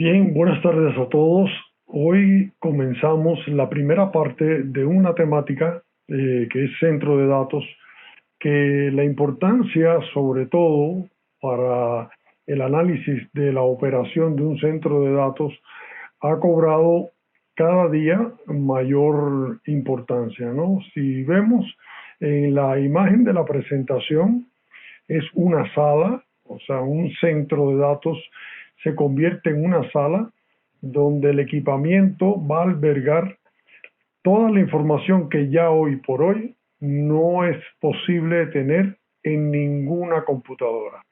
Bien, buenas tardes a todos. Hoy comenzamos la primera parte de una temática que es centro de datos, que la importancia, sobre todo para el análisis de la operación de un centro de datos, ha cobrado cada día mayor importancia, ¿no? Si vemos en la imagen de la presentación, es una sala, o sea, un centro de datos se convierte en una sala donde el equipamiento va a albergar toda la información que ya hoy por hoy no es posible tener en ninguna computadora.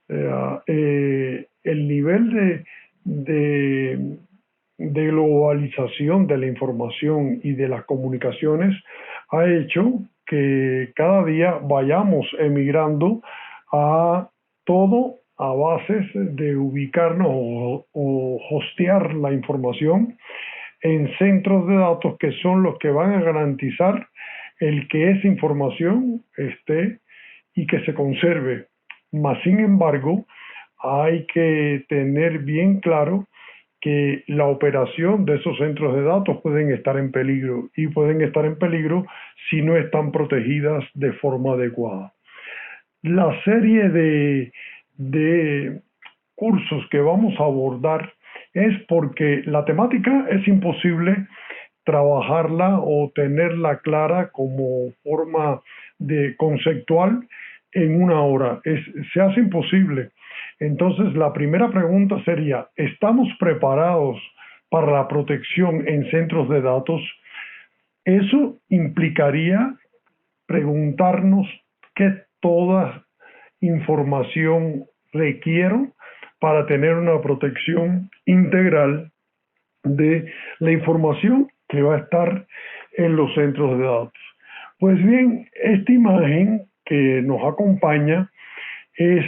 El nivel de, de globalización de la información y de las comunicaciones ha hecho que cada día vayamos emigrando a todo a bases de ubicarnos o hostear la información en centros de datos que son los que van a garantizar el que esa información esté y que se conserve. Mas, sin embargo, hay que tener bien claro que la operación de esos centros de datos pueden estar en peligro y pueden estar en peligro si no están protegidas de forma adecuada. La serie de cursos que vamos a abordar es porque la temática es imposible trabajarla o tenerla clara como forma de conceptual en una hora. Se hace imposible. Entonces, la primera pregunta sería, ¿estamos preparados para la protección en centros de datos? Eso implicaría preguntarnos qué toda información requiero para tener una protección integral de la información que va a estar en los centros de datos. Pues bien, esta imagen que nos acompaña es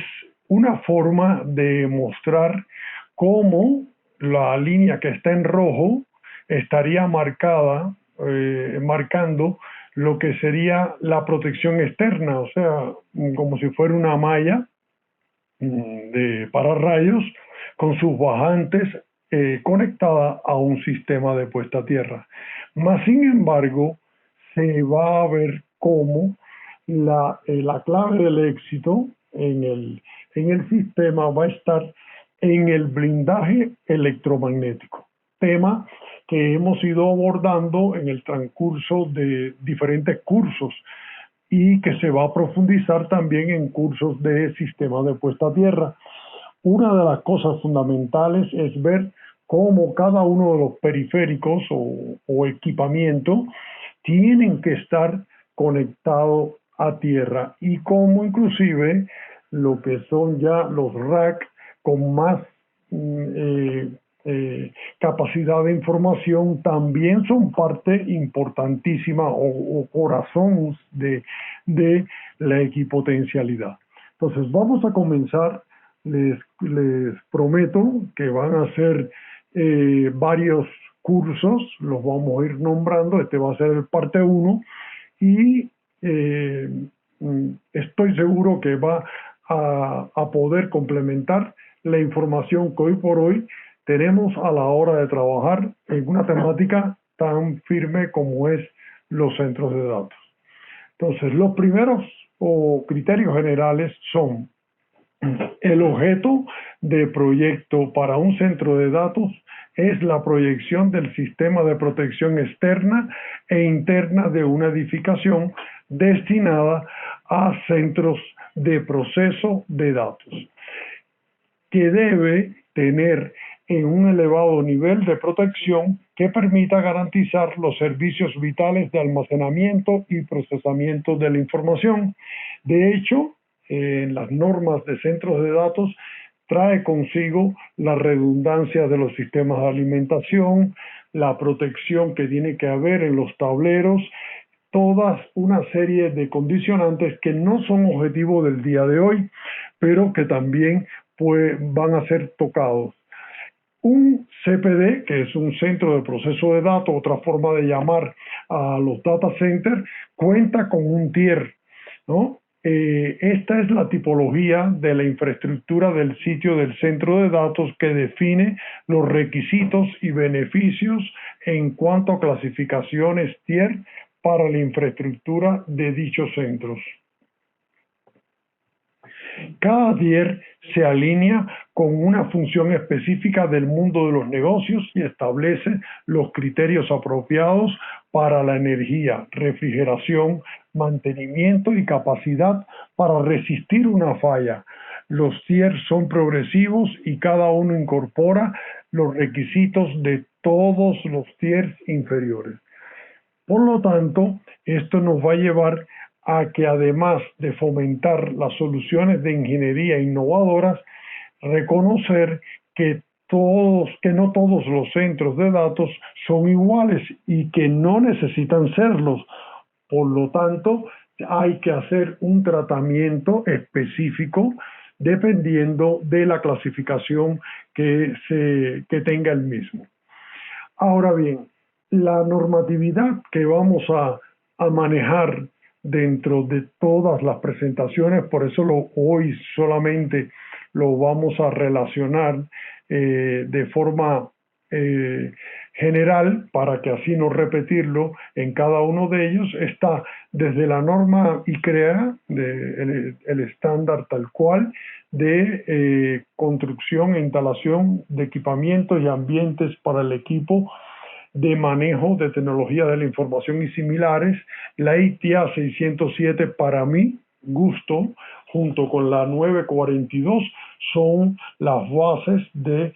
una forma de mostrar cómo la línea que está en rojo estaría marcando lo que sería la protección externa, o sea, como si fuera una malla de pararrayos con sus bajantes conectada a un sistema de puesta a tierra. Mas, sin embargo, se va a ver cómo la clave del éxito en el sistema va a estar en el blindaje electromagnético, tema que hemos ido abordando en el transcurso de diferentes cursos y que se va a profundizar también en cursos de sistemas de puesta a tierra. Una de las cosas fundamentales es ver cómo cada uno de los periféricos o equipamiento tienen que estar conectados a tierra y cómo inclusive lo que son ya los rack con más capacidad de información también son parte importantísima o corazón de la equipotencialidad. Entonces vamos a comenzar. Les prometo que van a ser varios cursos, los vamos a ir nombrando. Este va a ser el parte 1 y estoy seguro que va a poder complementar la información que hoy por hoy tenemos a la hora de trabajar en una temática tan firme como es los centros de datos. Entonces, los primeros criterios generales son: el objeto de proyecto para un centro de datos es la proyección del sistema de protección externa e interna de una edificación destinada a centros de proceso de datos, que debe tener en un elevado nivel de protección que permita garantizar los servicios vitales de almacenamiento y procesamiento de la información. De hecho, en las normas de centros de datos trae consigo la redundancia de los sistemas de alimentación, la protección que tiene que haber en los tableros, todas una serie de condicionantes que no son objetivo del día de hoy, pero que también van a ser tocados. Un CPD, que es un centro de proceso de datos, otra forma de llamar a los data centers, cuenta con un tier, ¿no? Esta es la tipología de la infraestructura del sitio del centro de datos que define los requisitos y beneficios en cuanto a clasificaciones tier para la infraestructura de dichos centros. Cada tier se alinea con una función específica del mundo de los negocios y establece los criterios apropiados para la energía, refrigeración, mantenimiento y capacidad para resistir una falla. Los tiers son progresivos y cada uno incorpora los requisitos de todos los tiers inferiores. Por lo tanto, esto nos va a llevar a que, además de fomentar las soluciones de ingeniería innovadoras, reconocer que no todos los centros de datos son iguales y que no necesitan serlos. Por lo tanto, hay que hacer un tratamiento específico dependiendo de la clasificación que tenga el mismo. Ahora bien, la normatividad que vamos a manejar dentro de todas las presentaciones, por eso hoy solamente lo vamos a relacionar de forma general para que así no repetirlo en cada uno de ellos. Está desde la norma ICREA, el estándar tal cual de construcción e instalación de equipamientos y ambientes para el equipo de manejo de tecnología de la información y similares, la ITIA 607 para mi gusto, junto con la 942, son las bases de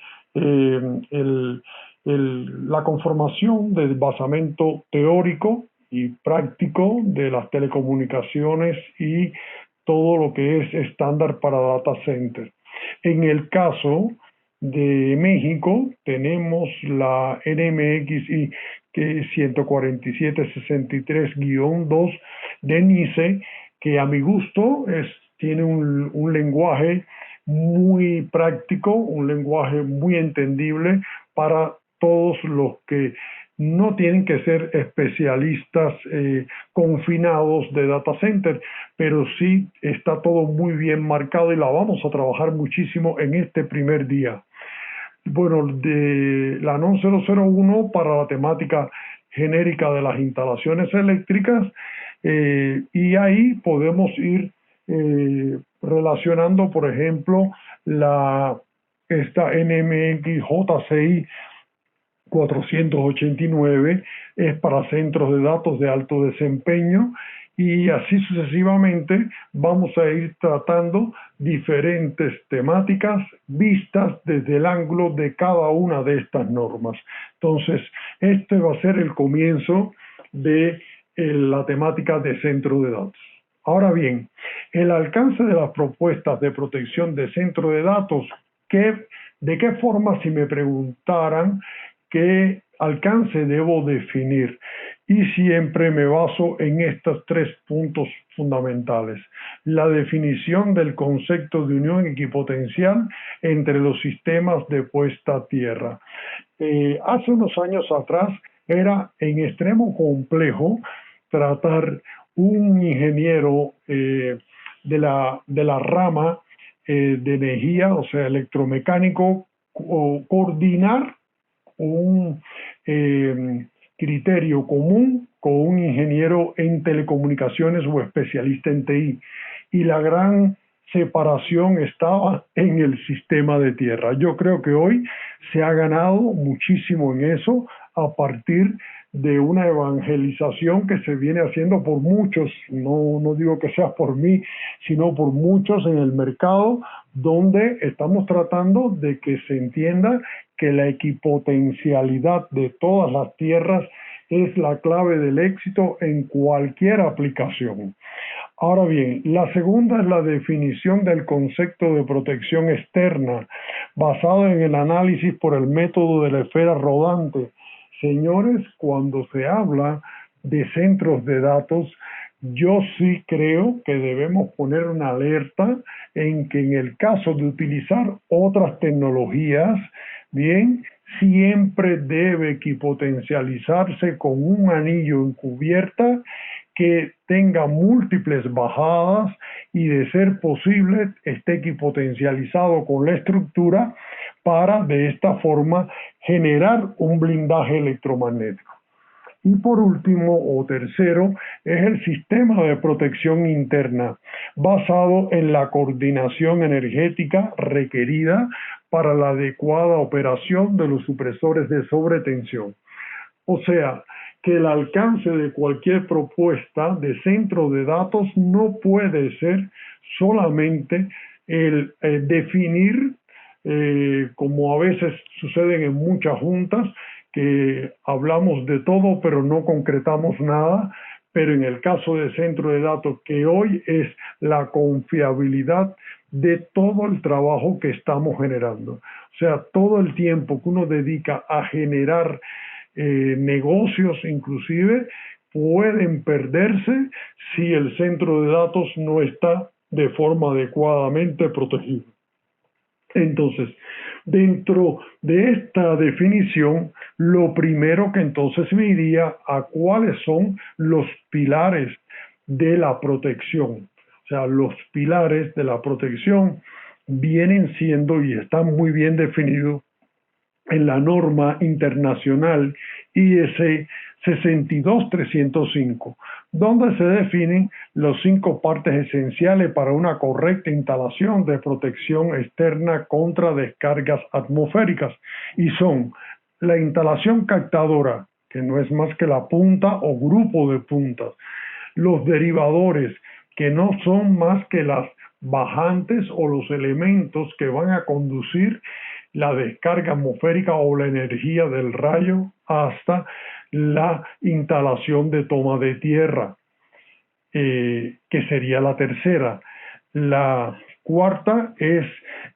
la conformación del basamento teórico y práctico de las telecomunicaciones y todo lo que es estándar para data center. En el caso de México tenemos la NMXI 14763-2 de NICE, que a mi gusto tiene un lenguaje muy práctico, un lenguaje muy entendible para todos los que no tienen que ser especialistas confinados de data center, pero sí está todo muy bien marcado y la vamos a trabajar muchísimo en este primer día. Bueno, de la NON 001 para la temática genérica de las instalaciones eléctricas, y ahí podemos ir relacionando, por ejemplo, esta NMXJCI 489 es para centros de datos de alto desempeño, y así sucesivamente vamos a ir tratando diferentes temáticas vistas desde el ángulo de cada una de estas normas. Entonces, este va a ser el comienzo de la temática de centro de datos. Ahora bien, el alcance de las propuestas de protección de centro de datos, ¿de qué forma, si me preguntaran, qué alcance debo definir? Y siempre me baso en estos 3 puntos fundamentales. La definición del concepto de unión equipotencial entre los sistemas de puesta a tierra. Hace unos años atrás era en extremo complejo tratar un ingeniero de la rama de energía, o sea, electromecánico, coordinar un criterio común con un ingeniero en telecomunicaciones o especialista en TI. Y la gran separación estaba en el sistema de tierra. Yo creo que hoy se ha ganado muchísimo en eso a partir de una evangelización que se viene haciendo por muchos, no digo que sea por mí, sino por muchos en el mercado, donde estamos tratando de que se entienda que la equipotencialidad de todas las tierras es la clave del éxito en cualquier aplicación. Ahora bien, la segunda es la definición del concepto de protección externa, basado en el análisis por el método de la esfera rodante. Señores, cuando se habla de centros de datos, yo sí creo que debemos poner una alerta en que en el caso de utilizar otras tecnologías, bien, siempre debe equipotencializarse con un anillo en cubierta que tenga múltiples bajadas y, de ser posible, esté equipotencializado con la estructura para de esta forma generar un blindaje electromagnético. Y por último, o tercero, es el sistema de protección interna, basado en la coordinación energética requerida para la adecuada operación de los supresores de sobretensión. O sea, que el alcance de cualquier propuesta de centro de datos no puede ser solamente el definir, como a veces suceden en muchas juntas, que hablamos de todo pero no concretamos nada, pero en el caso de centro de datos, que hoy es la confiabilidad de todo el trabajo que estamos generando. O sea, todo el tiempo que uno dedica a generar negocios inclusive pueden perderse si el centro de datos no está de forma adecuadamente protegido. Entonces, dentro de esta definición, lo primero que entonces me iría a cuáles son los pilares de la protección. O sea, los pilares de la protección vienen siendo y están muy bien definidos en la norma internacional IS 62305, donde se definen las 5 partes esenciales para una correcta instalación de protección externa contra descargas atmosféricas, y son la instalación captadora, que no es más que la punta o grupo de puntas, los derivadores, que no son más que las bajantes o los elementos que van a conducir la descarga atmosférica o la energía del rayo hasta la instalación de toma de tierra, que sería la tercera. La cuarta es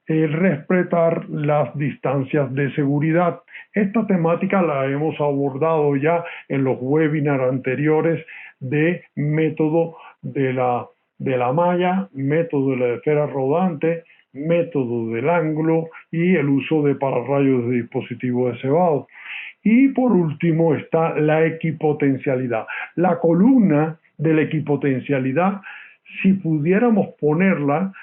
el respetar las distancias de seguridad. Esta temática la hemos abordado ya en los webinars anteriores de método de la malla, método de la esfera rodante, método del ángulo y el uso de pararrayos de dispositivos de cebado. Y por último está la equipotencialidad. La columna de la equipotencialidad, si pudiéramos ponerla,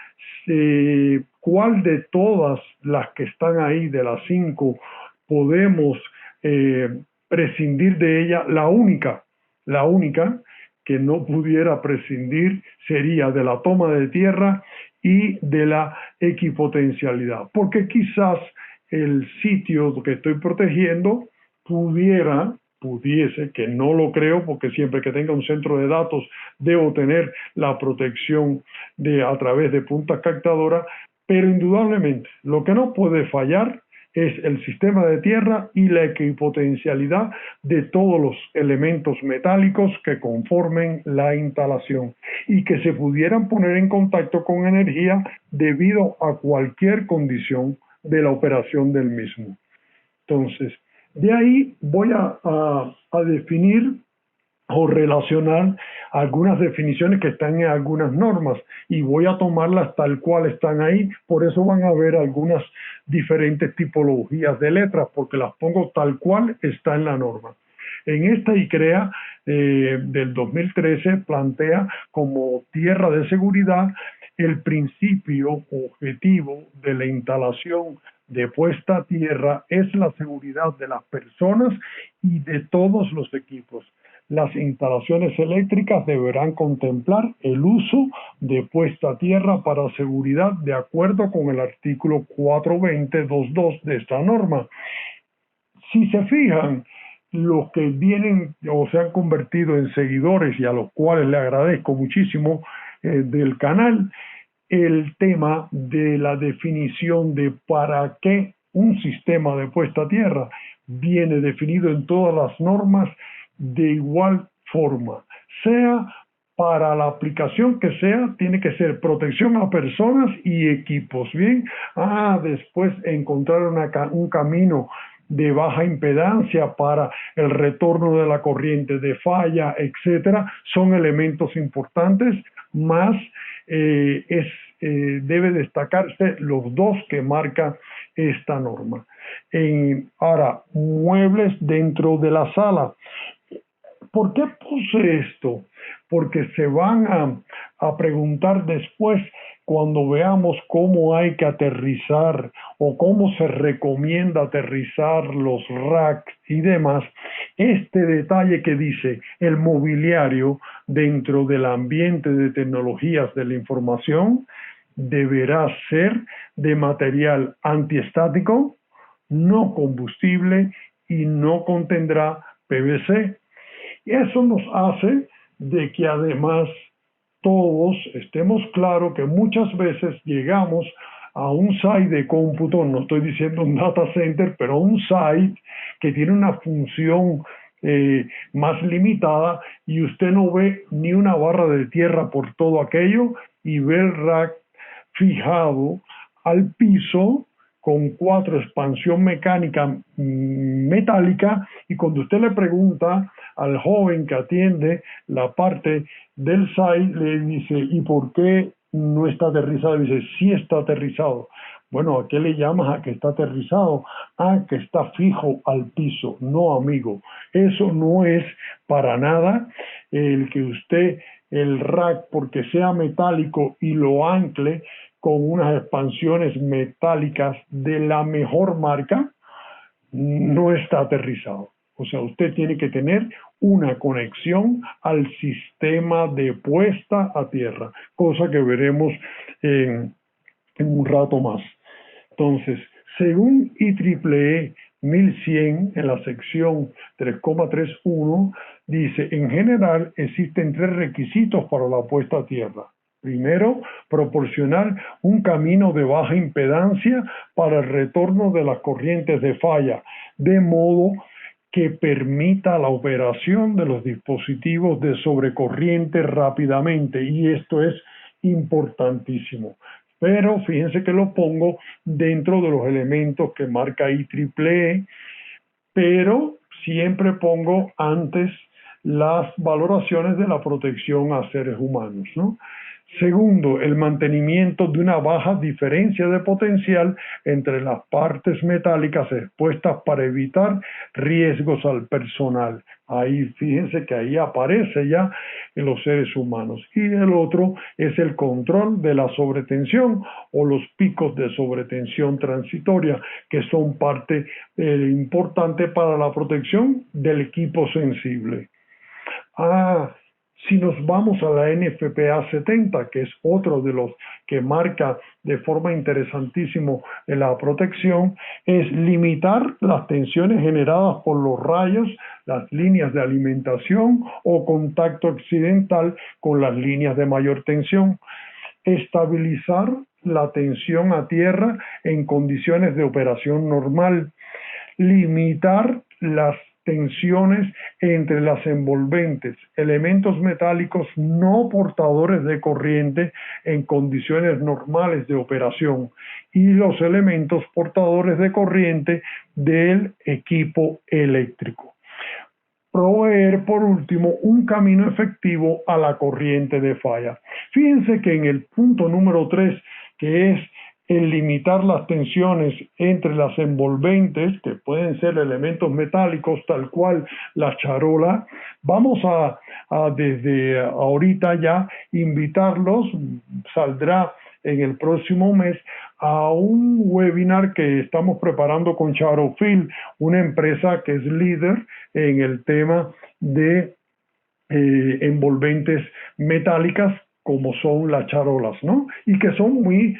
¿cuál de todas las que están ahí, de las 5, podemos prescindir de ella? La única que no pudiera prescindir sería de la toma de tierra y de la equipotencialidad, porque quizás el sitio que estoy protegiendo pudiese, que no lo creo, porque siempre que tenga un centro de datos debo tener la protección a través de puntas captadoras, pero indudablemente lo que no puede fallar es el sistema de tierra y la equipotencialidad de todos los elementos metálicos que conformen la instalación y que se pudieran poner en contacto con energía debido a cualquier condición de la operación del mismo. Entonces, de ahí voy a definir o relacionar algunas definiciones que están en algunas normas y voy a tomarlas tal cual están ahí. Por eso van a ver algunas diferentes tipologías de letras, porque las pongo tal cual está en la norma. En esta ICREA del 2013 plantea como tierra de seguridad el principio objetivo de la instalación de puesta a tierra es la seguridad de las personas y de todos los equipos. Las instalaciones eléctricas deberán contemplar el uso de puesta a tierra para seguridad de acuerdo con el artículo 420.2.2 de esta norma. Si se fijan, los que vienen o se han convertido en seguidores y a los cuales le agradezco muchísimo del canal, el tema de la definición de para qué un sistema de puesta a tierra viene definido en todas las normas de igual forma, sea para la aplicación que sea, tiene que ser protección a personas y equipos. Bien, después encontrar un camino de baja impedancia para el retorno de la corriente de falla, etcétera, son elementos importantes, más debe destacarse los dos que marca esta norma. Ahora, muebles dentro de la sala. ¿Por qué puse esto? porque se van a preguntar después cuando veamos cómo hay que aterrizar o cómo se recomienda aterrizar los racks y demás, este detalle que dice el mobiliario dentro del ambiente de tecnologías de la información deberá ser de material antiestático, no combustible y no contendrá PVC. Y eso nos hace de que además todos estemos claros que muchas veces llegamos a un site de cómputo, no estoy diciendo un data center, pero un site que tiene una función más limitada y usted no ve ni una barra de tierra por todo aquello y ve el rack fijado al piso con 4 expansión mecánica metálica, y cuando usted le pregunta al joven que atiende la parte del site, le dice, ¿y por qué no está aterrizado? Y dice, sí está aterrizado. Bueno, ¿a qué le llamas a que está aterrizado? A que está fijo al piso. No, amigo, eso no es para nada el que usted, el rack, porque sea metálico y lo ancle con unas expansiones metálicas de la mejor marca, no está aterrizado. O sea, usted tiene que tener una conexión al sistema de puesta a tierra, cosa que veremos en un rato más. Entonces, según IEEE 1100, en la sección 3,31, dice, en general existen 3 requisitos para la puesta a tierra. Primero, proporcionar un camino de baja impedancia para el retorno de las corrientes de falla, de modo que permita la operación de los dispositivos de sobrecorriente rápidamente, y esto es importantísimo. Pero fíjense que lo pongo dentro de los elementos que marca IEEE, pero siempre pongo antes las valoraciones de la protección a seres humanos, ¿no? Segundo, el mantenimiento de una baja diferencia de potencial entre las partes metálicas expuestas para evitar riesgos al personal. Ahí fíjense que ahí aparece ya en los seres humanos. Y el otro es el control de la sobretensión o los picos de sobretensión transitoria, que son parte importante para la protección del equipo sensible. Si nos vamos a la NFPA 70, que es otro de los que marca de forma interesantísimo la protección, es limitar las tensiones generadas por los rayos, las líneas de alimentación o contacto accidental con las líneas de mayor tensión. Estabilizar la tensión a tierra en condiciones de operación normal. Limitar las tensiones entre las envolventes, elementos metálicos no portadores de corriente en condiciones normales de operación, y los elementos portadores de corriente del equipo eléctrico. Proveer, por último, un camino efectivo a la corriente de falla. Fíjense que en el punto número 3, que es el limitar las tensiones entre las envolventes, que pueden ser elementos metálicos, tal cual la charola, vamos a desde ahorita ya invitarlos, saldrá en el próximo mes, a un webinar que estamos preparando con Charofil, una empresa que es líder en el tema de envolventes metálicas, como son las charolas, ¿no? Y que son muy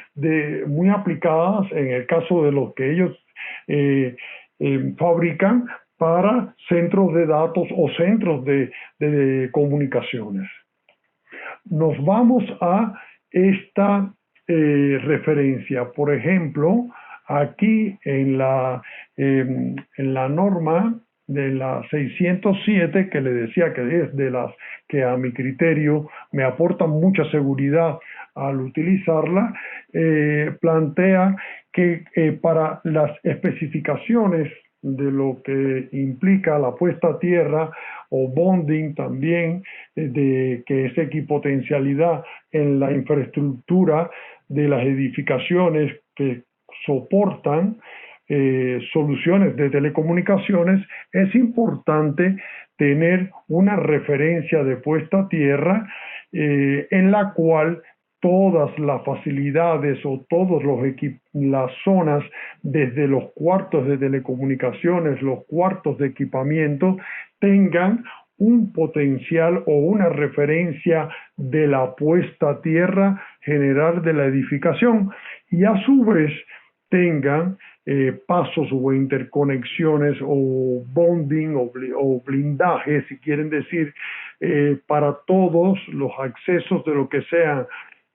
aplicadas en el caso de los que ellos fabrican para centros de datos o centros de comunicaciones. Nos vamos a esta referencia. Por ejemplo, aquí en la norma de la 607, que le decía que es de las que a mi criterio me aportan mucha seguridad al utilizarla, plantea que para las especificaciones de lo que implica la puesta a tierra o bonding también, de que es equipotencialidad en la infraestructura de las edificaciones que soportan soluciones de telecomunicaciones, es importante tener una referencia de puesta a tierra en la cual todas las facilidades o todas las zonas, desde los cuartos de telecomunicaciones, los cuartos de equipamiento, tengan un potencial o una referencia de la puesta a tierra general de la edificación y a su vez tengan pasos o interconexiones o bonding o blindaje, si quieren decir, para todos los accesos de lo que sean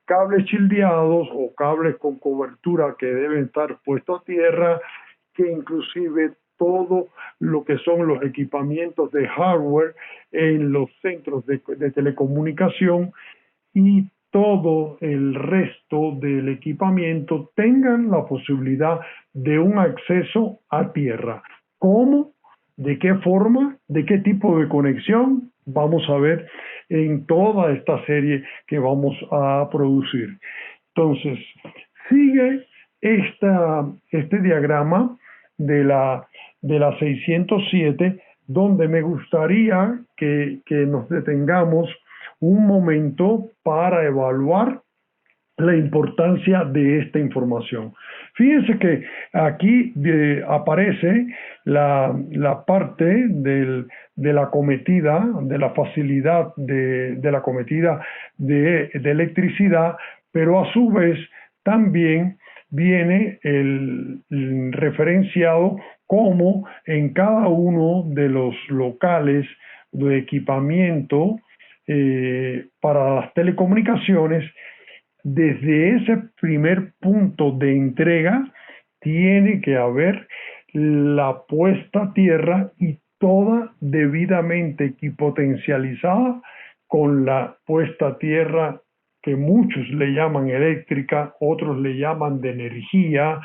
cables childeados o cables con cobertura que deben estar puestos a tierra, que inclusive todo lo que son los equipamientos de hardware en los centros de telecomunicación y todo el resto del equipamiento tengan la posibilidad de un acceso a tierra. ¿Cómo? ¿De qué forma? ¿De qué tipo de conexión? Vamos a ver en toda esta serie que vamos a producir. Entonces, sigue este diagrama de la 607, donde me gustaría que nos detengamos un momento para evaluar la importancia de esta información. Fíjense que aquí aparece la parte de la acometida, de la facilidad de la acometida de electricidad, pero a su vez también viene el referenciado como en cada uno de los locales de equipamiento para las telecomunicaciones, desde ese primer punto de entrega tiene que haber la puesta a tierra y toda debidamente equipotencializada con la puesta a tierra que muchos le llaman eléctrica, otros le llaman de energía,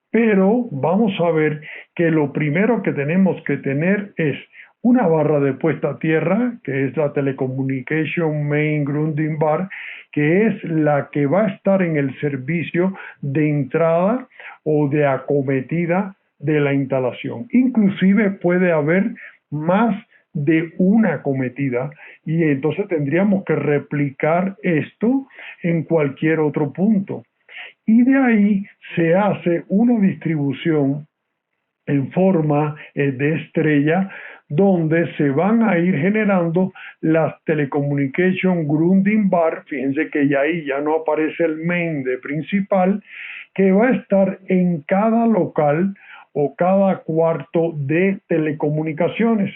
pero vamos a ver que lo primero que tenemos que tener es una barra de puesta a tierra, que es la Telecommunication Main Grounding Bar, que es la que va a estar en el servicio de entrada o de acometida de la instalación. Inclusive puede haber más de una acometida y entonces tendríamos que replicar esto en cualquier otro punto. Y de ahí se hace una distribución en forma de estrella, donde se van a ir generando las Telecommunication Grounding Bar. Fíjense que ya ahí ya no aparece el main de principal, que va a estar en cada local o cada cuarto de telecomunicaciones.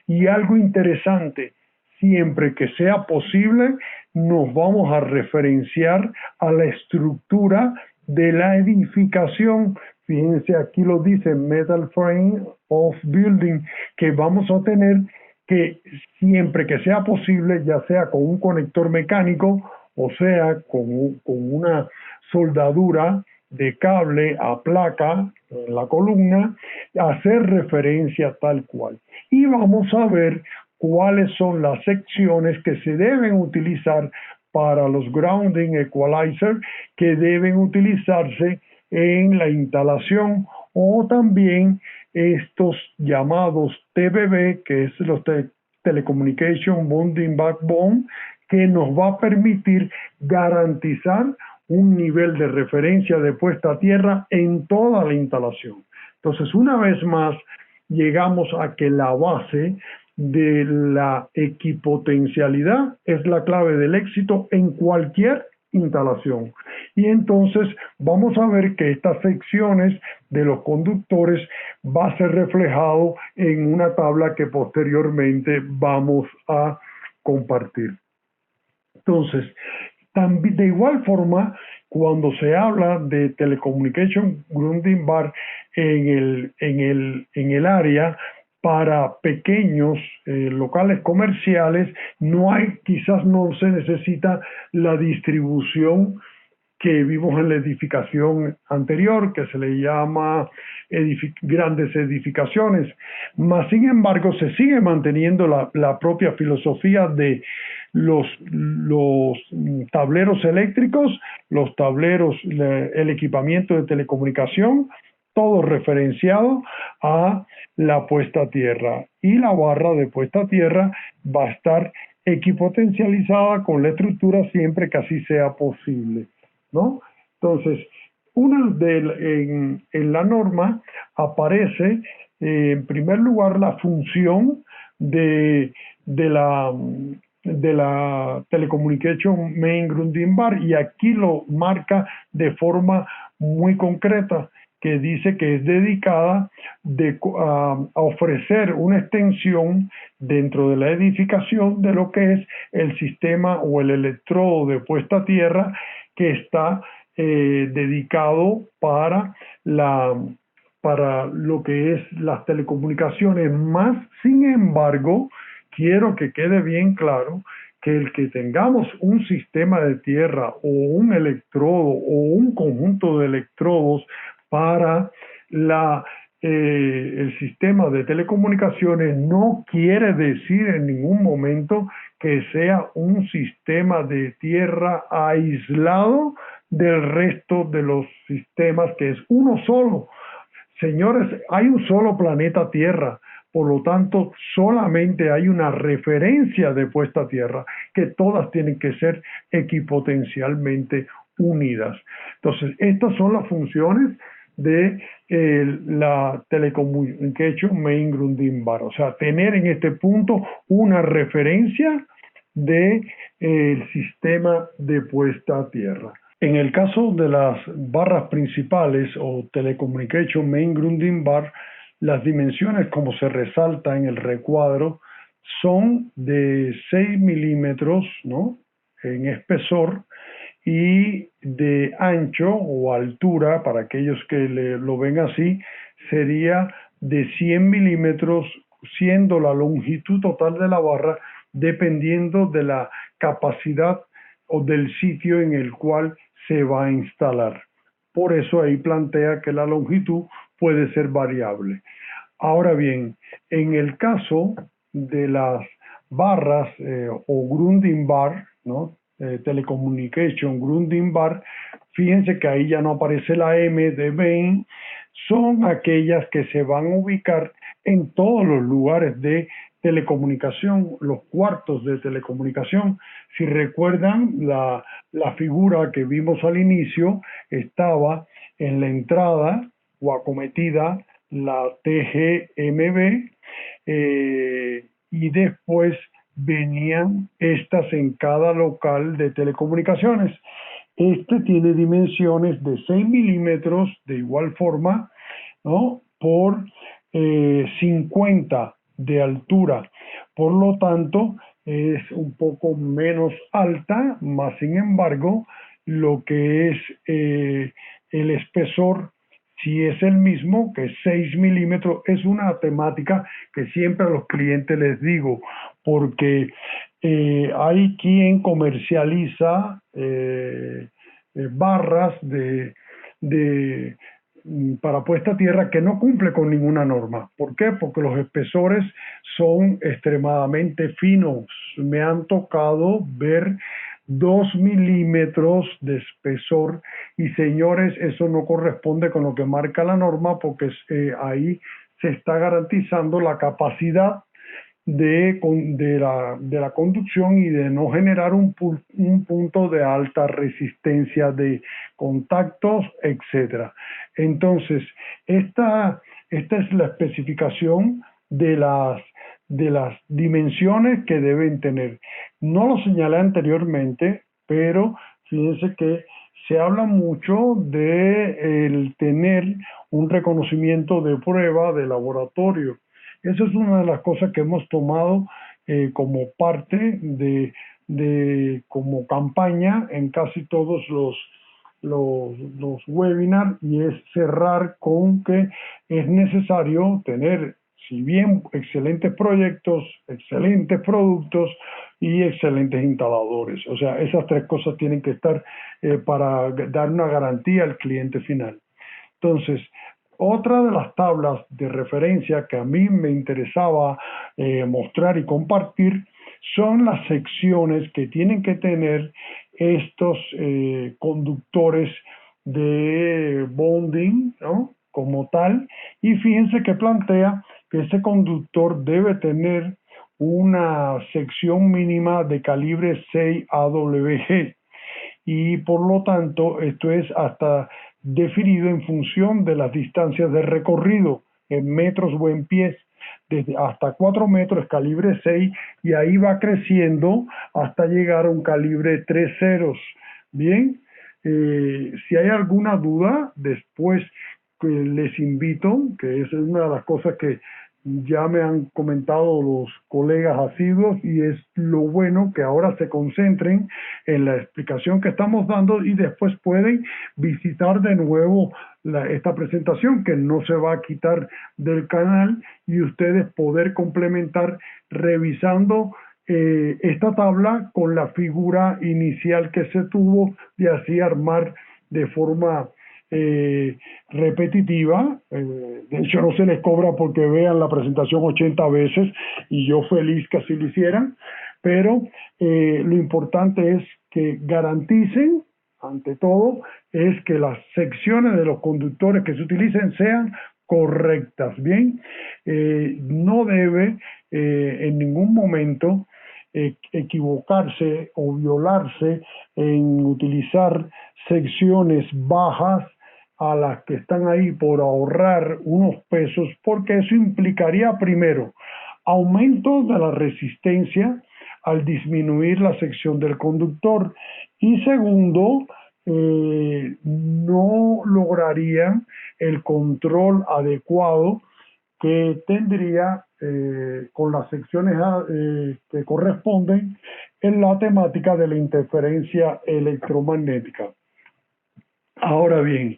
Y algo interesante, siempre que sea posible, nos vamos a referenciar a la estructura de la edificación. Fíjense, aquí lo dice Metal Frame of Building, que vamos a tener que siempre que sea posible, ya sea con un conector mecánico o sea con una soldadura de cable a placa en la columna, hacer referencia tal cual. Y vamos a ver cuáles son las secciones que se deben utilizar para los grounding equalizer que deben utilizarse en la instalación, o también estos llamados TBB, que es los Telecommunication Bonding Backbone, que nos va a permitir garantizar un nivel de referencia de puesta a tierra en toda la instalación. Entonces, una vez más, llegamos a que la base de la equipotencialidad es la clave del éxito en cualquier instalación. Y entonces vamos a ver que estas secciones de los conductores va a ser reflejado en una tabla que posteriormente vamos a compartir. Entonces, de igual forma, cuando se habla de Telecommunication Grounding Bar en el área para pequeños locales comerciales, quizás no se necesita la distribución que vimos en la edificación anterior, que se le llama grandes edificaciones. Mas, sin embargo, se sigue manteniendo la propia filosofía de los tableros eléctricos, los tableros, el equipamiento de telecomunicación, todo referenciado a la puesta a tierra. Y la barra de puesta a tierra va a estar equipotencializada con la estructura siempre que así sea posible, ¿no? Entonces, en la norma aparece en primer lugar la función de, de la de la Telecommunication Main Grunding Bar, y aquí lo marca de forma muy concreta, que dice que es dedicada a ofrecer una extensión dentro de la edificación de lo que es el sistema o el electrodo de puesta a tierra que está dedicado para lo que es las telecomunicaciones. Más, sin embargo, quiero que quede bien claro que el que tengamos un sistema de tierra o un electrodo o un conjunto de electrodos para el sistema de telecomunicaciones no quiere decir en ningún momento que sea un sistema de tierra aislado del resto de los sistemas, que es uno solo. Señores, hay un solo planeta Tierra, por lo tanto, solamente hay una referencia de puesta a tierra, que todas tienen que ser equipotencialmente unidas. Entonces, estas son las funciones de la Telecommunication Main Grunding Bar, o sea, tener en este punto una referencia del sistema de puesta a tierra. En el caso de las barras principales o Telecommunication Main Grunding Bar, las dimensiones, como se resalta en el recuadro, son de 6 milímetros, ¿no?, en espesor, y de ancho o altura, para aquellos que lo ven así, sería de 100 milímetros, siendo la longitud total de la barra dependiendo de la capacidad o del sitio en el cual se va a instalar. Por eso ahí plantea que la longitud puede ser variable. Ahora bien, en el caso de las barras o Grunding Bar, ¿no?, Telecommunication Grunding Bar, fíjense que ahí ya no aparece la M de main, son aquellas que se van a ubicar en todos los lugares de telecomunicación, los cuartos de telecomunicación. Si recuerdan, la figura que vimos al inicio estaba en la entrada o acometida la TGMB, y después venían estas en cada local de telecomunicaciones. Este tiene dimensiones de 6 milímetros de igual forma, ¿no?, por 50 de altura. Por lo tanto, es un poco menos alta, más sin embargo, lo que es el espesor, si es el mismo, que es 6 milímetros, es una temática que siempre a los clientes les digo, porque hay quien comercializa barras para puesta a tierra que no cumple con ninguna norma. ¿Por qué? Porque los espesores son extremadamente finos. Me han tocado ver 2 milímetros de espesor y, señores, eso no corresponde con lo que marca la norma, porque ahí se está garantizando la capacidad de la conducción y de no generar un punto de alta resistencia de contactos, etcétera. Entonces, esta es la especificación de las dimensiones que deben tener. No lo señalé anteriormente, pero fíjense que se habla mucho de el tener un reconocimiento de prueba de laboratorio. Esa es una de las cosas que hemos tomado como parte como campaña en casi todos los webinars, y es cerrar con que es necesario tener, si bien excelentes proyectos, excelentes productos y excelentes instaladores. O sea, esas tres cosas tienen que estar para dar una garantía al cliente final. Entonces, otra de las tablas de referencia que a mí me interesaba mostrar y compartir son las secciones que tienen que tener estos conductores de bonding, ¿no?, como tal, y fíjense que plantea que ese conductor debe tener una sección mínima de calibre 6 AWG y por lo tanto esto es hasta definido en función de las distancias de recorrido en metros o en pies, desde hasta 4 metros calibre 6 y ahí va creciendo hasta llegar a un calibre 3 ceros. Bien, si hay alguna duda, después les invito, que es una de las cosas que ya me han comentado los colegas asiduos y es lo bueno que ahora se concentren en la explicación que estamos dando y después pueden visitar de nuevo esta presentación que no se va a quitar del canal y ustedes poder complementar revisando esta tabla con la figura inicial que se tuvo de así armar de forma repetitiva. De hecho no se les cobra porque vean la presentación 80 veces y yo feliz que así lo hicieran, pero lo importante es que garanticen, ante todo, es que las secciones de los conductores que se utilicen sean correctas, ¿bien? No debe en ningún momento equivocarse o violarse en utilizar secciones bajas a las que están ahí por ahorrar unos pesos, porque eso implicaría primero aumento de la resistencia al disminuir la sección del conductor y segundo, no lograrían el control adecuado que tendría con las secciones que corresponden en la temática de la interferencia electromagnética. Ahora bien,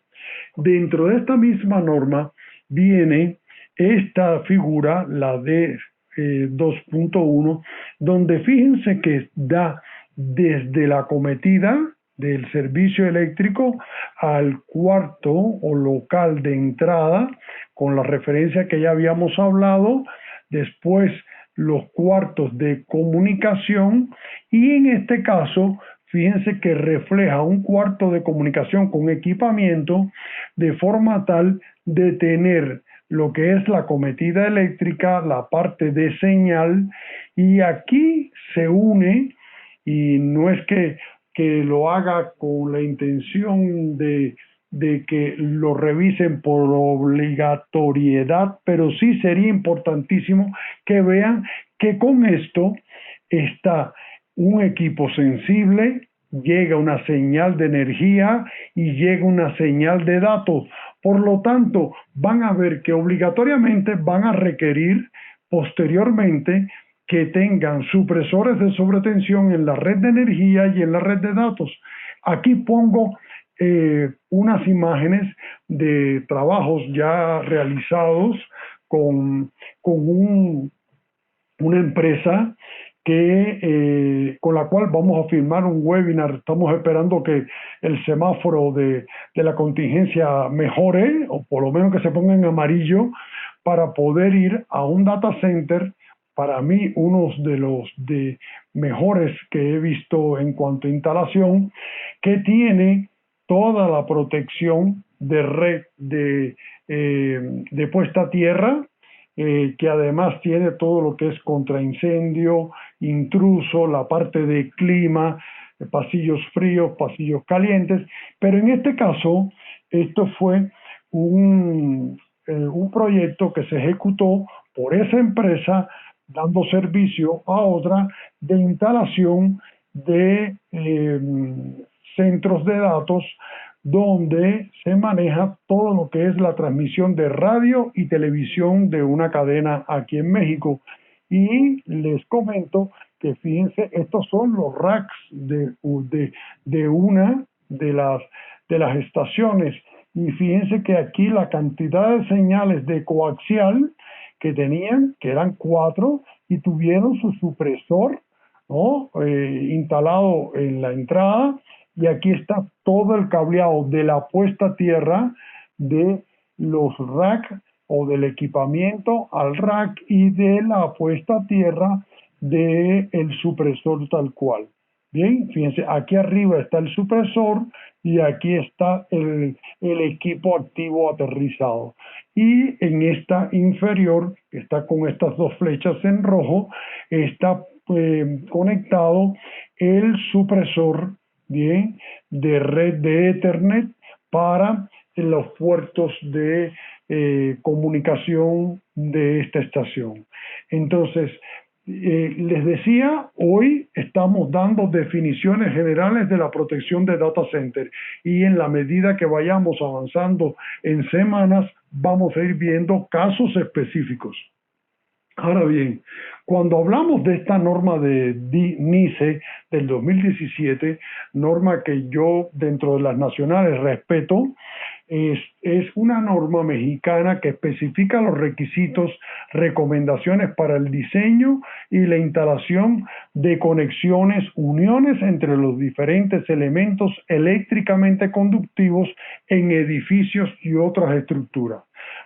dentro de esta misma norma viene esta figura, la de 2.1, donde fíjense que da desde la acometida del servicio eléctrico al cuarto o local de entrada, con la referencia que ya habíamos hablado, después los cuartos de comunicación y en este caso fíjense que refleja un cuarto de comunicación con equipamiento de forma tal de tener lo que es la acometida eléctrica, la parte de señal, y aquí se une, y no es que lo haga con la intención de que lo revisen por obligatoriedad, pero sí sería importantísimo que vean que con esto está un equipo sensible, llega una señal de energía y llega una señal de datos. Por lo tanto, van a ver que obligatoriamente van a requerir posteriormente que tengan supresores de sobretensión en la red de energía y en la red de datos. Aquí pongo unas imágenes de trabajos ya realizados con una empresa con la cual vamos a firmar un webinar. Estamos esperando que el semáforo de la contingencia mejore, o por lo menos que se ponga en amarillo, para poder ir a un data center, para mí uno de los mejores que he visto en cuanto a instalación, que tiene toda la protección de red de puesta a tierra, que además tiene todo lo que es contra incendio, intruso, la parte de clima, pasillos fríos, pasillos calientes, pero en este caso, esto fue un proyecto que se ejecutó por esa empresa, dando servicio a otra de instalación de centros de datos donde se maneja todo lo que es la transmisión de radio y televisión de una cadena aquí en México. Y les comento que fíjense, estos son los racks de una de las estaciones. Y fíjense que aquí la cantidad de señales de coaxial que tenían, que eran 4, y tuvieron su supresor, ¿no? Instalado en la entrada, y aquí está todo el cableado de la puesta a tierra de los rack o del equipamiento al rack y de la puesta a tierra del supresor tal cual. Bien, fíjense, aquí arriba está el supresor y aquí está el equipo activo aterrizado. Y en esta inferior, que está con estas dos flechas en rojo, está conectado el supresor, bien, de red de Ethernet para los puertos de comunicación de esta estación. Entonces, les decía, hoy estamos dando definiciones generales de la protección de data center y en la medida que vayamos avanzando en semanas, vamos a ir viendo casos específicos. Ahora bien, cuando hablamos de esta norma de NICE del 2017, norma que yo dentro de las nacionales respeto, es una norma mexicana que especifica los requisitos, recomendaciones para el diseño y la instalación de conexiones, uniones entre los diferentes elementos eléctricamente conductivos en edificios y otras estructuras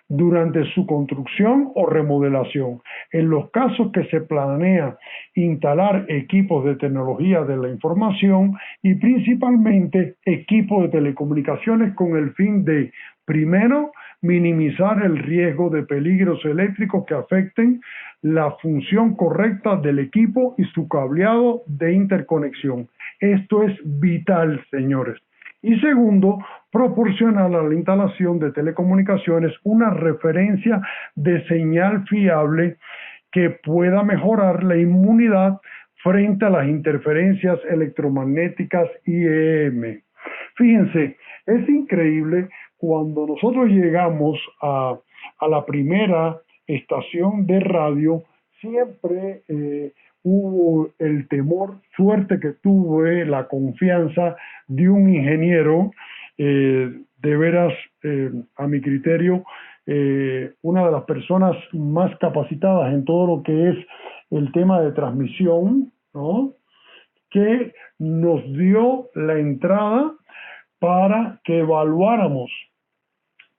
durante su construcción o remodelación. En los casos que se planea instalar equipos de tecnología de la información y principalmente equipos de telecomunicaciones con el fin de, primero, minimizar el riesgo de peligros eléctricos que afecten la función correcta del equipo y su cableado de interconexión. Esto es vital, señores. Y segundo, proporcionar a la instalación de telecomunicaciones una referencia de señal fiable que pueda mejorar la inmunidad frente a las interferencias electromagnéticas IEM. Fíjense, es increíble cuando nosotros llegamos a la primera estación de radio, siempre hubo el temor, suerte que tuve la confianza de un ingeniero, de veras, a mi criterio, una de las personas más capacitadas en todo lo que es el tema de transmisión, ¿no? Que nos dio la entrada para que evaluáramos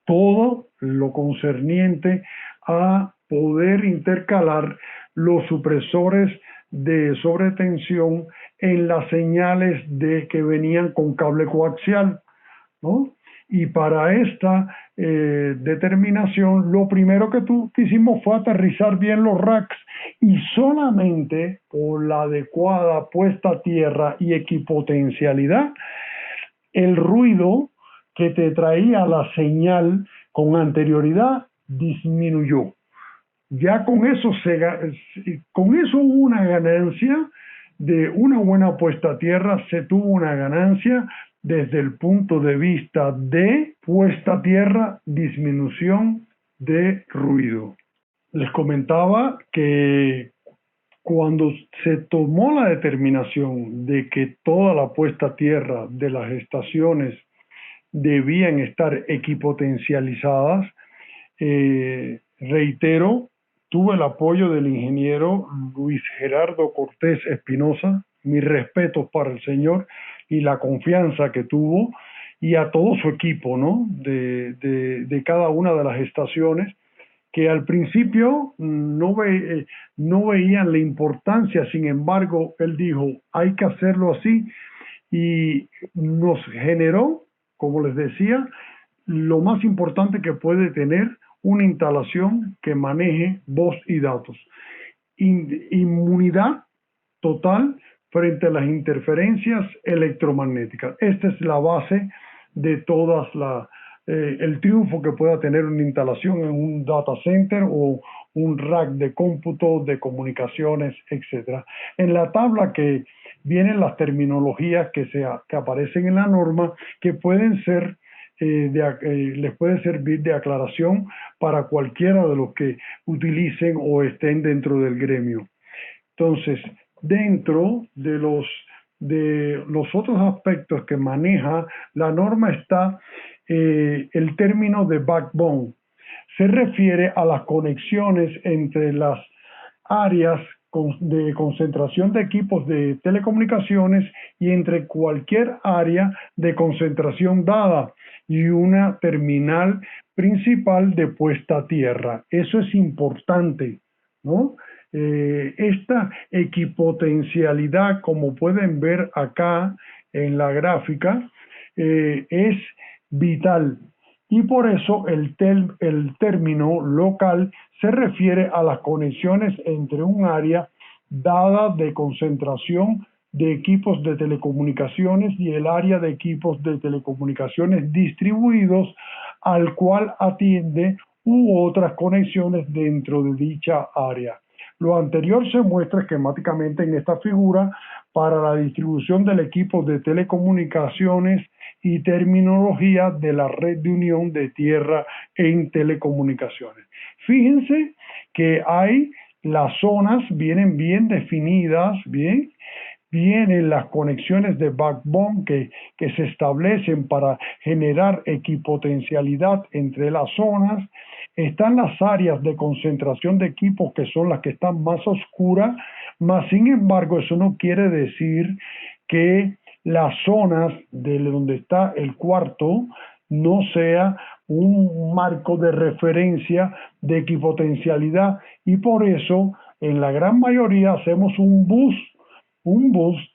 todo lo concerniente a poder intercalar los supresores de sobretensión en las señales de que venían con cable coaxial, ¿no? Y para esta determinación, lo primero que hicimos fue aterrizar bien los racks y solamente con la adecuada puesta a tierra y equipotencialidad, el ruido que te traía la señal con anterioridad disminuyó. Ya con eso hubo una ganancia de una buena puesta a tierra, se tuvo una ganancia desde el punto de vista de puesta a tierra, disminución de ruido. Les comentaba que cuando se tomó la determinación de que toda la puesta a tierra de las estaciones debían estar equipotencializadas, reitero, tuve el apoyo del ingeniero Luis Gerardo Cortés Espinosa, mis respetos para el señor y la confianza que tuvo, y a todo su equipo, ¿no? de cada una de las estaciones, que al principio no veían la importancia, sin embargo, él dijo, hay que hacerlo así, y nos generó, como les decía, lo más importante que puede tener una instalación que maneje voz y datos. Inmunidad total frente a las interferencias electromagnéticas. Esta es la base de todas el triunfo que pueda tener una instalación en un data center o un rack de cómputo, de comunicaciones, etc. En la tabla que vienen las terminologías que aparecen en la norma, que pueden ser les puede servir de aclaración para cualquiera de los que utilicen o estén dentro del gremio. Entonces, dentro de los otros aspectos que maneja la norma está el término de backbone. Se refiere a las conexiones entre las áreas de concentración de equipos de telecomunicaciones y entre cualquier área de concentración dada y una terminal principal de puesta a tierra. Eso es importante, ¿no? esta equipotencialidad, como pueden ver acá en la gráfica, es vital. Y por eso el término local se refiere a las conexiones entre un área dada de concentración de equipos de telecomunicaciones y el área de equipos de telecomunicaciones distribuidos al cual atiende u otras conexiones dentro de dicha área. Lo anterior se muestra esquemáticamente en esta figura para la distribución del equipo de telecomunicaciones y terminología de la red de unión de tierra en telecomunicaciones. Fíjense que hay las zonas, vienen bien definidas, vienen las conexiones de backbone que se establecen para generar equipotencialidad entre las zonas. Están las áreas de concentración de equipos que son las que están más oscuras, mas sin embargo eso no quiere decir que las zonas de donde está el cuarto no sea un marco de referencia de equipotencialidad, y por eso en la gran mayoría hacemos un bus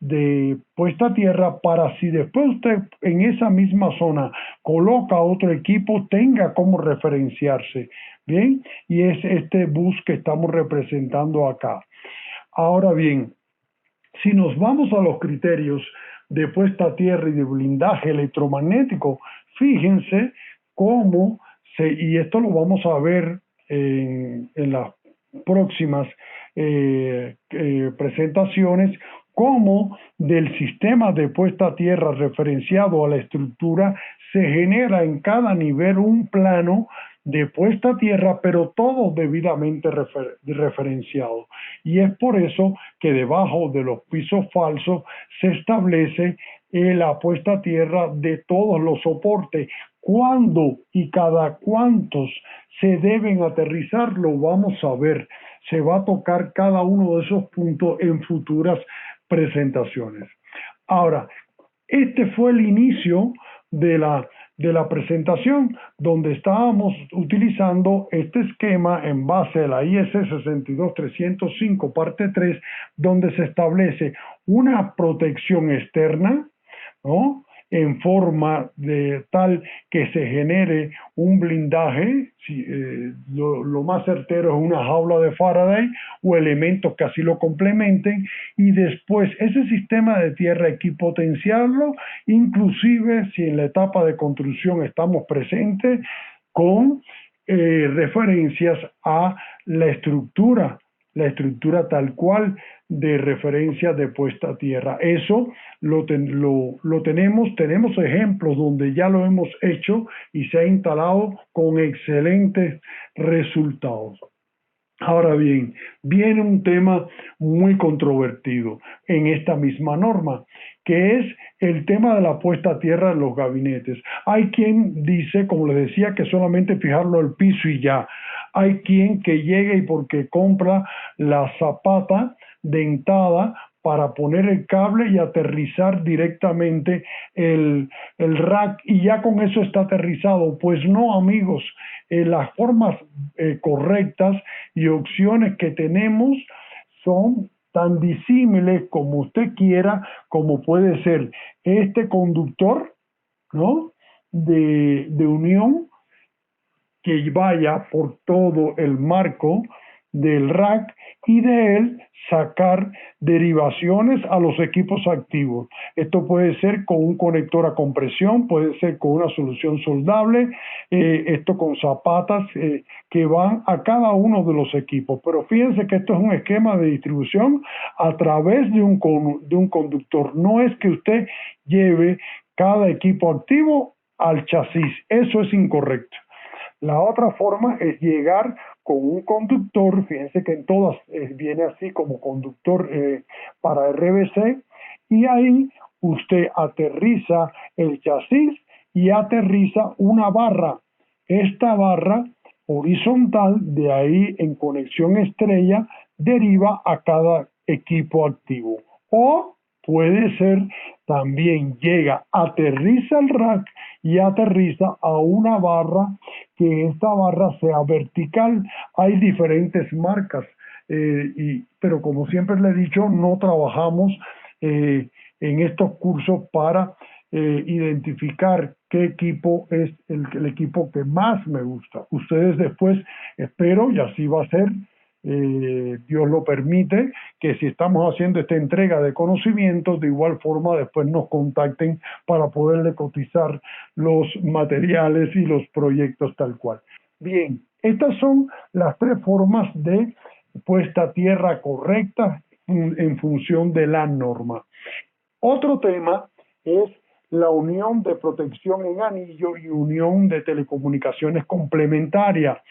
de puesta a tierra para si después usted en esa misma zona coloca otro equipo, tenga como referenciarse. Bien, y es este bus que estamos representando acá. Ahora bien, si nos vamos a los criterios de puesta a tierra y de blindaje electromagnético, fíjense cómo y esto lo vamos a ver en las próximas presentaciones, cómo del sistema de puesta a tierra referenciado a la estructura se genera en cada nivel un plano de puesta a tierra, pero todo debidamente referenciado. Y es por eso que debajo de los pisos falsos se establece la puesta a tierra de todos los soportes. ¿Cuándo y cada cuántos se deben aterrizar? Lo vamos a ver. Se va a tocar cada uno de esos puntos en futuras presentaciones. Ahora, este fue el inicio de la presentación, donde estábamos utilizando este esquema en base a la IS 62305 parte 3, donde se establece una protección externa, ¿no?, en forma de tal que se genere un blindaje, lo más certero es una jaula de Faraday o elementos que así lo complementen, y después ese sistema de tierra equipotenciarlo, inclusive si en la etapa de construcción estamos presentes con referencias a la estructura tal cual de referencia de puesta a tierra. Eso lo tenemos ejemplos donde ya lo hemos hecho y se ha instalado con excelentes resultados. Ahora bien, viene un tema muy controvertido en esta misma norma, que es el tema de la puesta a tierra en los gabinetes. Hay quien dice, como les decía, que solamente fijarlo al piso y ya. Hay quien que llega y porque compra la zapata dentada para poner el cable y aterrizar directamente el rack y ya con eso está aterrizado. Pues no, amigos, las formas correctas y opciones que tenemos son tan disímiles como usted quiera, como puede ser este conductor, ¿no?, de unión que vaya por todo el marco del rack y de él sacar derivaciones a los equipos activos. Esto puede ser con un conector a compresión, puede ser con una solución soldable, esto con zapatas que van a cada uno de los equipos. Pero fíjense que esto es un esquema de distribución a través de un conductor. No es que usted lleve cada equipo activo al chasis. Eso es incorrecto. La otra forma es llegar con un conductor, fíjense que en todas viene así como conductor para RBC, y ahí usted aterriza el chasis y aterriza una barra. Esta barra horizontal, de ahí en conexión estrella, deriva a cada equipo activo. O puede ser también llega, aterriza el rack y aterriza a una barra, que esta barra sea vertical. Hay diferentes marcas pero como siempre le he dicho, no trabajamos en estos cursos para identificar qué equipo es el equipo que más me gusta. Ustedes después, espero, y así va a ser, Dios lo permite, que si estamos haciendo esta entrega de conocimientos, de igual forma después nos contacten para poderle cotizar los materiales y los proyectos tal cual. Bien, estas son las tres formas de puesta a tierra correcta en función de la norma. Otro tema es la unión de protección en anillo y unión de telecomunicaciones complementaria.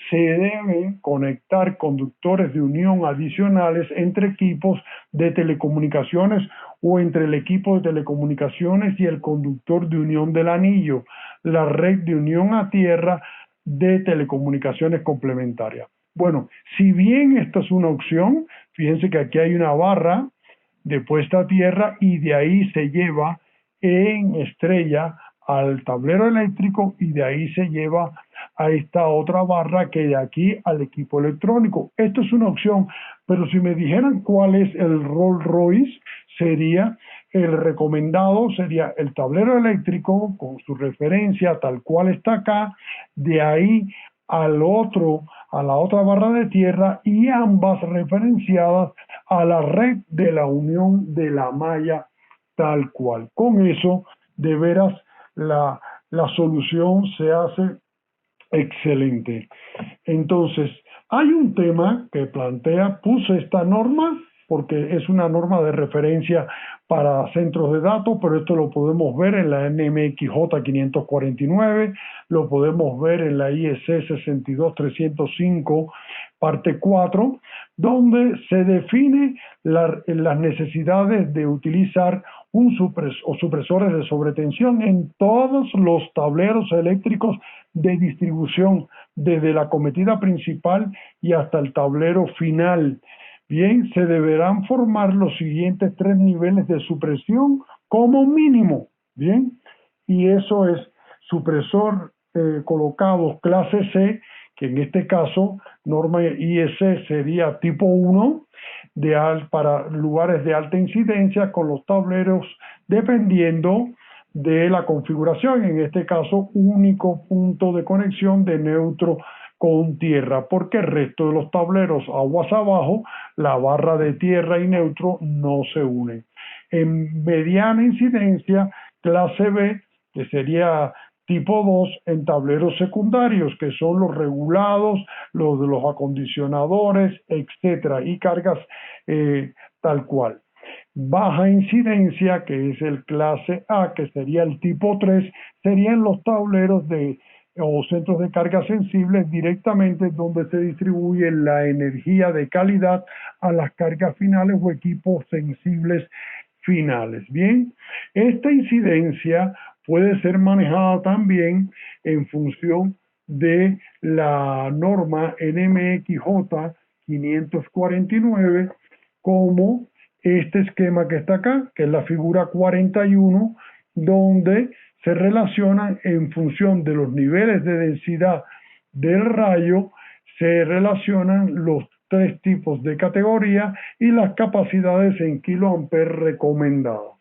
Se deben conectar conductores de unión adicionales entre equipos de telecomunicaciones o entre el equipo de telecomunicaciones y el conductor de unión del anillo, la red de unión a tierra de telecomunicaciones complementarias. Bueno, si bien esta es una opción, fíjense que aquí hay una barra de puesta a tierra y de ahí se lleva en estrella al tablero eléctrico y de ahí se lleva a esta otra barra que de aquí al equipo electrónico. Esto es una opción, pero si me dijeran cuál es el Rolls Royce, sería el recomendado, sería el tablero eléctrico con su referencia tal cual está acá, de ahí al otro, a la otra barra de tierra y ambas referenciadas a la red de la unión de la malla tal cual. Con eso, de veras, la solución se hace excelente. Entonces, hay un tema que plantea, puse esta norma porque es una norma de referencia para centros de datos, pero esto lo podemos ver en la NMXJ 549, lo podemos ver en la IEC 62305, parte 4, donde se define las necesidades de utilizar supresores de sobretensión en todos los tableros eléctricos de distribución, desde la cometida principal y hasta el tablero final. Bien, se deberán formar los siguientes tres niveles de supresión como mínimo. Bien, y eso es supresor colocados clase C, que en este caso, norma IEC sería tipo 1, para lugares de alta incidencia con los tableros dependiendo de la configuración, en este caso único punto de conexión de neutro con tierra, porque el resto de los tableros aguas abajo, la barra de tierra y neutro no se unen. En mediana incidencia, clase B, que sería tipo 2 en tableros secundarios, que son los regulados, los de los acondicionadores, etcétera, y cargas tal cual. Baja incidencia, que es el clase A, que sería el tipo 3, serían los tableros o centros de carga sensibles directamente donde se distribuye la energía de calidad a las cargas finales o equipos sensibles finales. Bien, esta incidencia puede ser manejada también en función de la norma NMXJ 549 como este esquema que está acá, que es la figura 41, donde se relacionan en función de los niveles de densidad del rayo, se relacionan los tres tipos de categoría y las capacidades en kiloamperes recomendadas.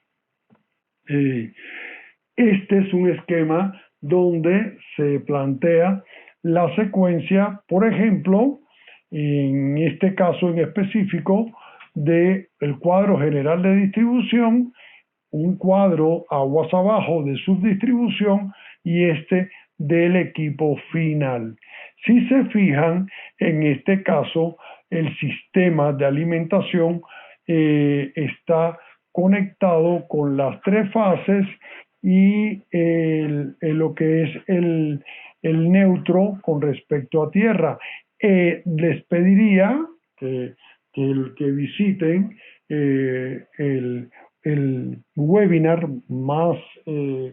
Este es un esquema donde se plantea la secuencia, por ejemplo, en este caso en específico, del cuadro general de distribución, un cuadro aguas abajo de subdistribución y este del equipo final. Si se fijan, en este caso, el sistema de alimentación está conectado con las tres fases y lo que es el neutro con respecto a tierra. Les pediría que visiten el webinar más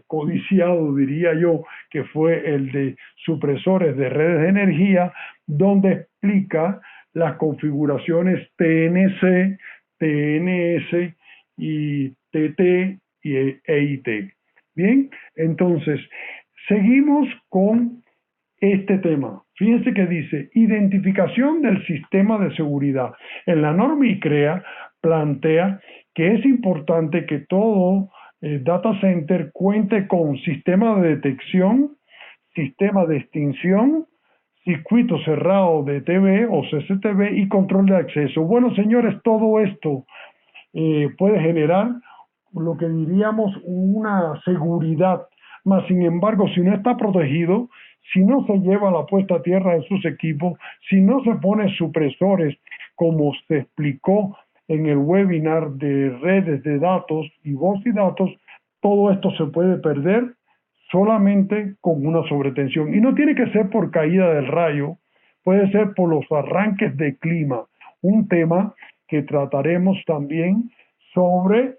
codiciado, diría yo, que fue el de supresores de redes de energía, donde explica las configuraciones TNC, TNS y TT y EIT. Bien, entonces, seguimos con este tema. Fíjense que dice identificación del sistema de seguridad. En la norma ICREA plantea que es importante que todo data center cuente con sistema de detección, sistema de extinción, circuito cerrado de TV o CCTV y control de acceso. Bueno, señores, todo esto puede generar lo que diríamos una seguridad, mas sin embargo, si no está protegido, si no se lleva la puesta a tierra de sus equipos, si no se pone supresores, como se explicó en el webinar de redes de datos y voz y datos, todo esto se puede perder solamente con una sobretensión. Y no tiene que ser por caída del rayo, puede ser por los arranques de clima, un tema que trataremos también sobre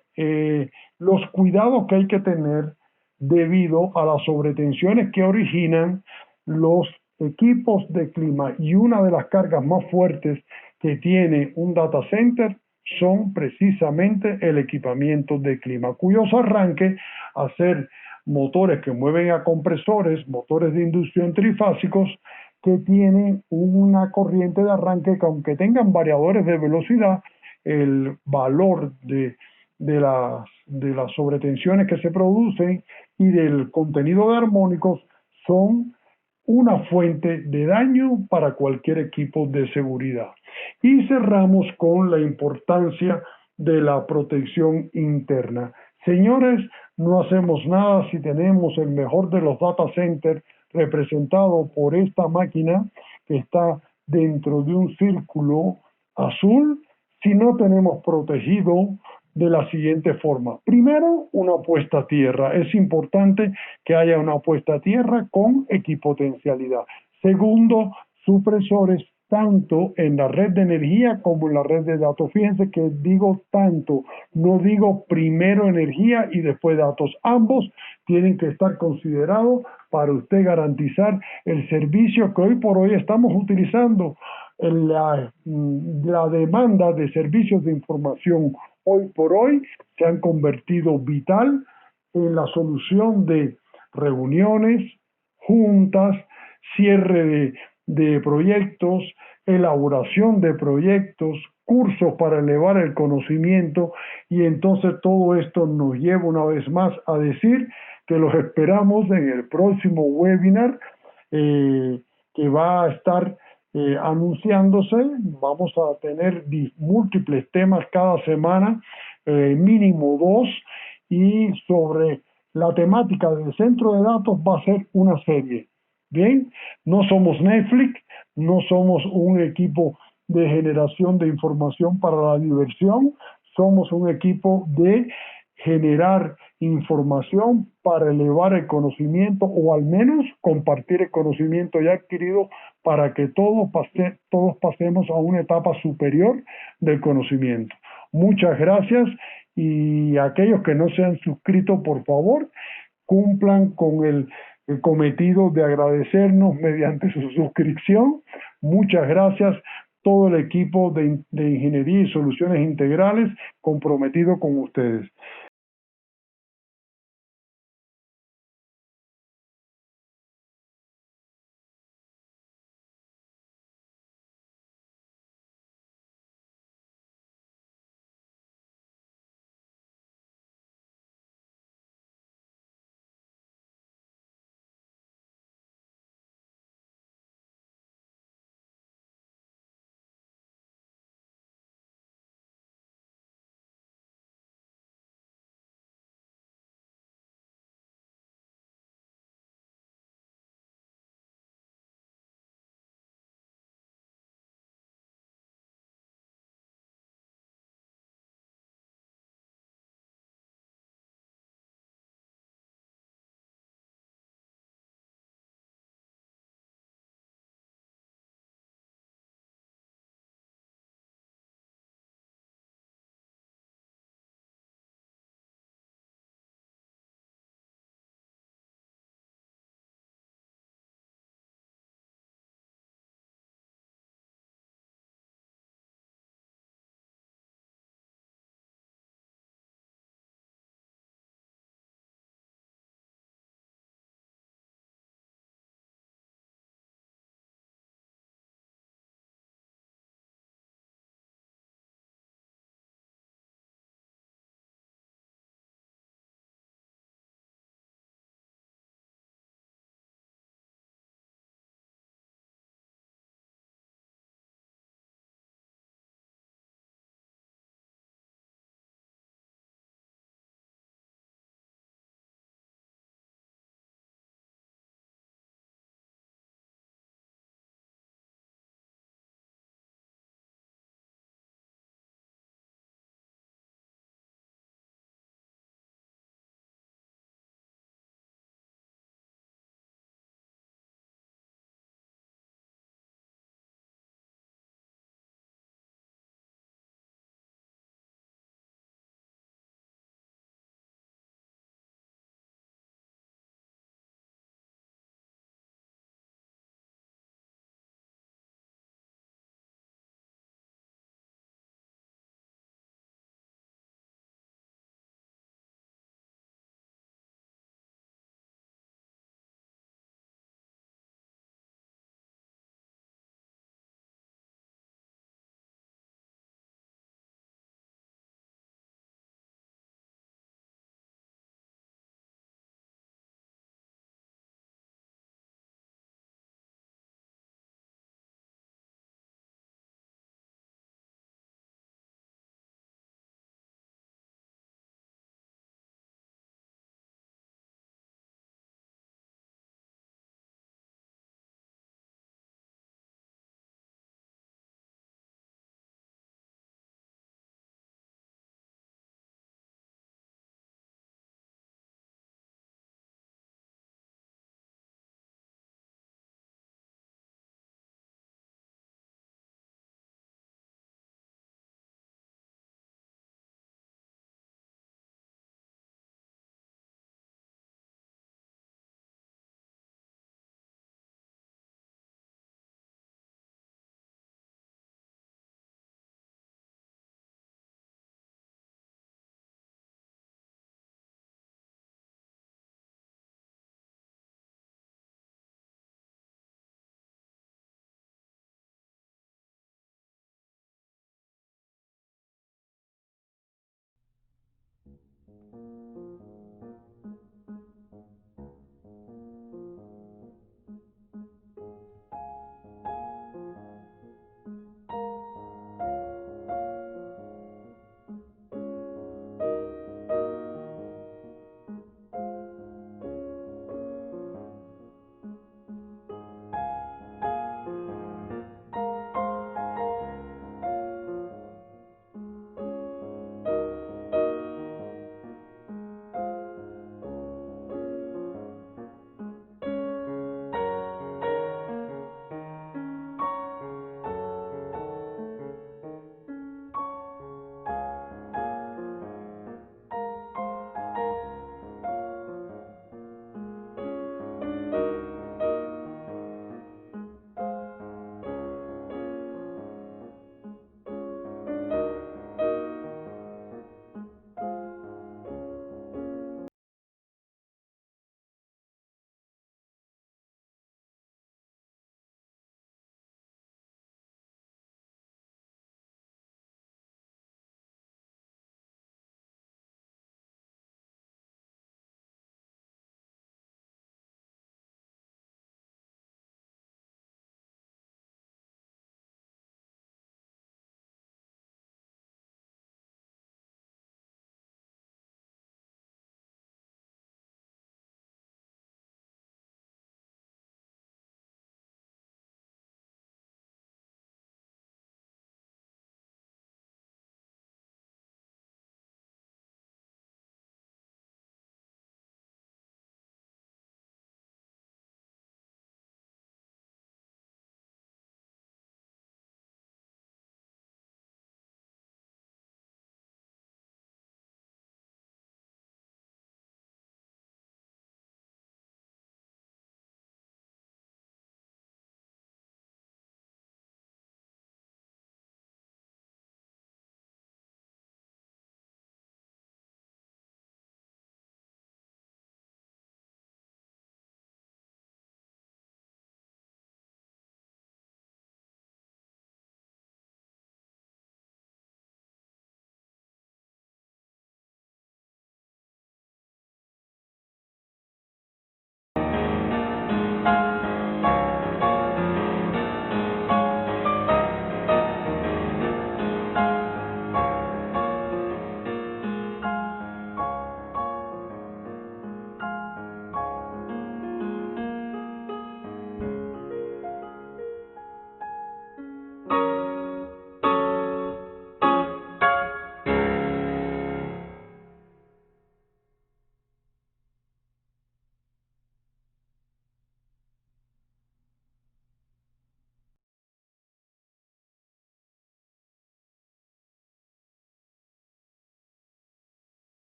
los cuidados que hay que tener debido a las sobretensiones que originan los equipos de clima. Y una de las cargas más fuertes que tiene un data center son precisamente el equipamiento de clima, cuyos arranques, a ser motores que mueven a compresores, motores de inducción trifásicos, que tienen una corriente de arranque que, aunque tengan variadores de velocidad, el valor de las sobretensiones que se producen y del contenido de armónicos son una fuente de daño para cualquier equipo de seguridad. Y cerramos con la importancia de la protección interna. Señores, no hacemos nada si tenemos el mejor de los data centers representado por esta máquina que está dentro de un círculo azul si no tenemos protegido de la siguiente forma. Primero, una puesta a tierra. Es importante que haya una puesta a tierra con equipotencialidad. Segundo, supresores tanto en la red de energía como en la red de datos. Fíjense que digo tanto, no digo primero energía y después datos. Ambos tienen que estar considerados para usted garantizar el servicio que hoy por hoy estamos utilizando. La demanda de servicios de información hoy por hoy se han convertido vital en la solución de reuniones, juntas, cierre de proyectos, elaboración de proyectos, cursos para elevar el conocimiento, y entonces todo esto nos lleva una vez más a decir que los esperamos en el próximo webinar que va a estar anunciándose. Vamos a tener múltiples temas cada semana, mínimo 2, y sobre la temática del centro de datos va a ser una serie. Bien, no somos Netflix, no somos un equipo de generación de información para la diversión, somos un equipo de generar información para elevar el conocimiento, o al menos compartir el conocimiento ya adquirido, para que todos pasemos a una etapa superior del conocimiento. Muchas gracias, y aquellos que no se han suscrito, por favor, cumplan con el cometido de agradecernos mediante su suscripción. Muchas gracias, todo el equipo de Ingeniería y Soluciones Integrales comprometido con ustedes.